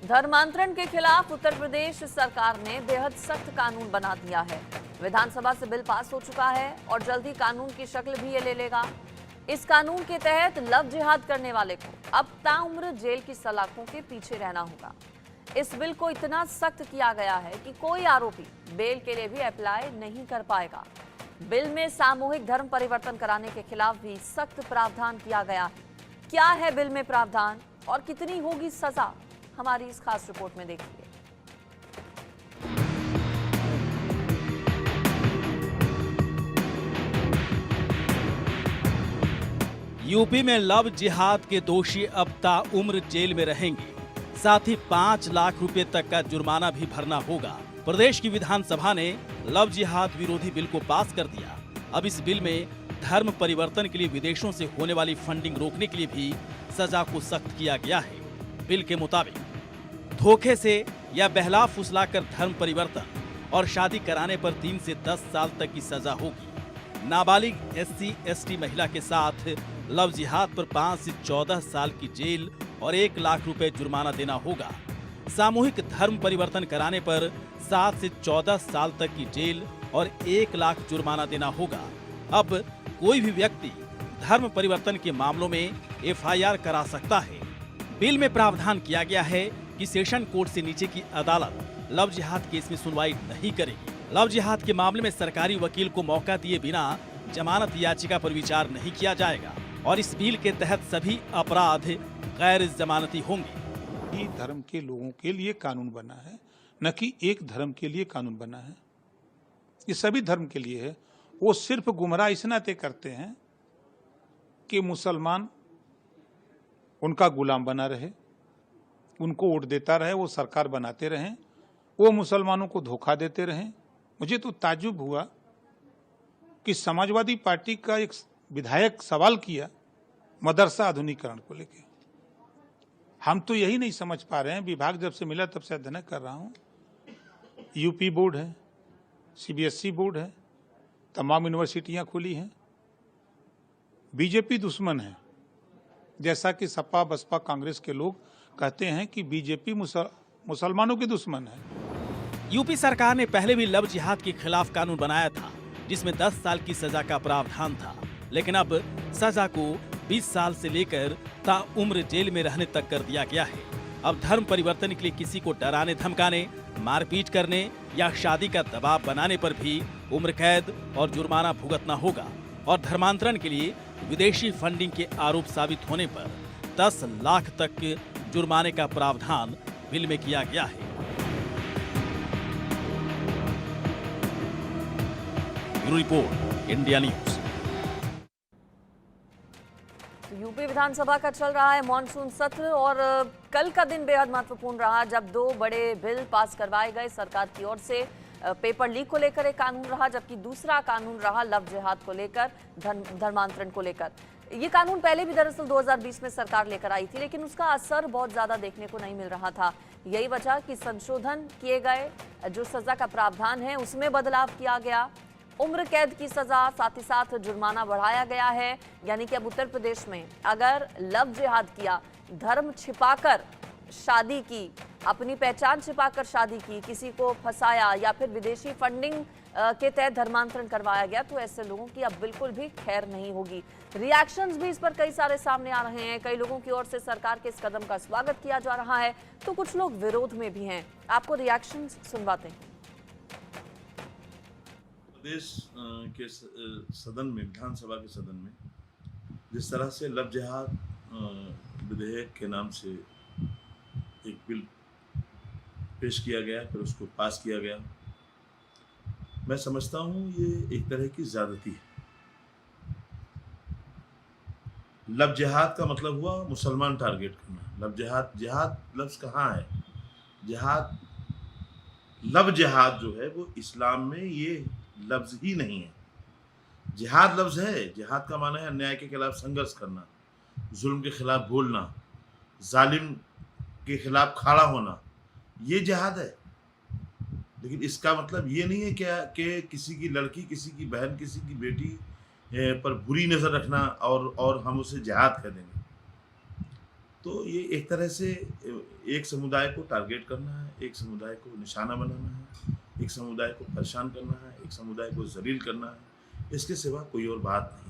धर्मांतरण के खिलाफ उत्तर प्रदेश सरकार ने बेहद सख्त कानून बना दिया है। विधानसभा से बिल पास हो चुका है और जल्द ही कानून की शक्ल भी ये ले लेगा। इस कानून के तहत लव जिहाद करने वाले को अब ताउम्र जेल की सलाखों के पीछे रहना होगा। इस बिल को इतना सख्त किया गया है कि कोई आरोपी बेल के लिए भी अप्लाई नहीं कर पाएगा। बिल में सामूहिक धर्म परिवर्तन कराने के खिलाफ भी सख्त प्रावधान किया गया है। क्या है बिल में प्रावधान और कितनी होगी सजा, हमारी इस खास रिपोर्ट में देखिए। यूपी में लव जिहाद के दोषी अब ताउम्र जेल में रहेंगे। साथ ही 5 लाख रुपए तक का जुर्माना भी भरना होगा। प्रदेश की विधानसभा ने लव जिहाद विरोधी बिल को पास कर दिया। अब इस बिल में धर्म परिवर्तन के लिए विदेशों से होने वाली फंडिंग रोकने के लिए भी सजा को सख्त किया गया है। बिल के मुताबिक धोखे से या बहला फुसलाकर धर्म परिवर्तन और शादी कराने पर 3 से 10 साल तक की सजा होगी। नाबालिग SC/ST महिला के साथ लव जिहाद पर 5 से 14 साल की जेल और 1 लाख रुपए जुर्माना देना होगा। सामूहिक धर्म परिवर्तन कराने पर 7 से 14 साल तक की जेल और 1 लाख जुर्माना देना होगा। अब कोई भी व्यक्ति धर्म परिवर्तन के मामलों में FIR करा सकता है। बिल में प्रावधान किया गया है कि सेशन कोर्ट से नीचे की अदालत लव जिहाद केस में सुनवाई नहीं करेगी। लव जिहाद के मामले में सरकारी वकील को मौका दिए बिना जमानत याचिका पर विचार नहीं किया जाएगा और इस बिल के तहत सभी अपराध गैर जमानती होंगे। धर्म के लोगों के लिए कानून बना है, न कि एक धर्म के लिए कानून बना है। ये सभी धर्म के लिए है। वो सिर्फ गुमराह इस नाते करते हैं कि मुसलमान उनका गुलाम बना रहे, उनको वोट देता रहे, वो सरकार बनाते रहें, वो मुसलमानों को धोखा देते रहें। मुझे तो ताज्जुब हुआ कि समाजवादी पार्टी का एक विधायक सवाल किया मदरसा आधुनिकीकरण को लेकर। हम तो यही नहीं समझ पा रहे हैं, विभाग जब से मिला तब से अध्ययन कर रहा हूं। यूपी बोर्ड है, CBSE बोर्ड है, तमाम यूनिवर्सिटियां खुली हैं। बीजेपी दुश्मन है, जैसा कि सपा बसपा कांग्रेस के लोग कहते हैं कि बीजेपी मुसलमानों के दुश्मन है। यूपी सरकार ने पहले भी लव जिहाद के खिलाफ कानून बनाया था, जिसमें 10 साल की सजा का प्रावधान था, लेकिन अब सजा को 20 साल से लेकर ताउम्र जेल में रहने तक कर दिया गया है। अब धर्म परिवर्तन के लिए किसी को डराने धमकाने, मारपीट करने या शादी का दबाव बनाने पर भी उम्र कैद और जुर्माना भुगतना होगा और धर्मांतरण के लिए विदेशी फंडिंग के आरोप साबित होने पर 10 लाख तक जुर्माने का प्रावधान बिल में किया गया है। Bureau report, India news. UP विधानसभा का चल रहा है मॉनसून सत्र और कल का दिन बेहद महत्वपूर्ण रहा जब 2 बड़े बिल पास करवाए गए सरकार की ओर से। पेपर लीक को लेकर एक कानून रहा, जबकि दूसरा कानून रहा लव जिहाद को लेकर, धर्मांतरण को लेकर। ये कानून पहले भी दरअसल 2020 में सरकार लेकर आई थी, लेकिन उसका असर बहुत ज्यादा देखने को नहीं मिल रहा था। यही वजह कि संशोधन किए गए, जो सजा का प्रावधान है उसमें बदलाव किया गया, उम्र कैद की सजा, साथ ही साथ जुर्माना बढ़ाया गया है। यानी कि अब उत्तर प्रदेश में अगर लव जिहाद किया, धर्म छिपाकर शादी की, अपनी पहचान छिपाकर शादी की, किसी को फंसाया या फिर विदेशी फंडिंग के तहत धर्मांतरण करवाया गया, तो ऐसे लोगों की अब बिल्कुल भी खैर नहीं होगी। रिएक्शंस भी इस पर कई सारे सामने आ रहे हैं। कई लोगों की ओर से सरकार के इस कदम का स्वागत किया जा रहा है, तो कुछ लोग विरोध में भी हैं। आपको रिएक्शन सुनवाते हैं। प्रदेश के सदन में, विधानसभा के सदन में जिस तरह से लव जिहाद विधेयक के नाम से एक बिल पेश किया गया, फिर उसको पास किया गया, मैं समझता हूँ ये एक तरह की ज्यादती है। लव जिहाद का मतलब हुआ मुसलमान टारगेट करना। लव जिहाद, जिहाद लफ्ज कहाँ है? जिहाद, लव जिहाद जो है वो इस्लाम में ये लफ्ज ही नहीं है। जिहाद लफ्ज है। जिहाद का माना है अन्याय के खिलाफ संघर्ष करना, जुल्म के खिलाफ बोलना, जालिम के खिलाफ खड़ा होना, ये जिहाद है। लेकिन इसका मतलब ये नहीं है क्या कि किसी की लड़की, किसी की बहन, किसी की बेटी पर बुरी नज़र रखना और हम उसे जिहाद कह देंगे। तो ये एक तरह से एक समुदाय को टारगेट करना है, एक समुदाय को निशाना बनाना है, एक समुदाय को परेशान करना है, एक समुदाय को जलील करना है, इसके सिवा कोई और बात नहीं।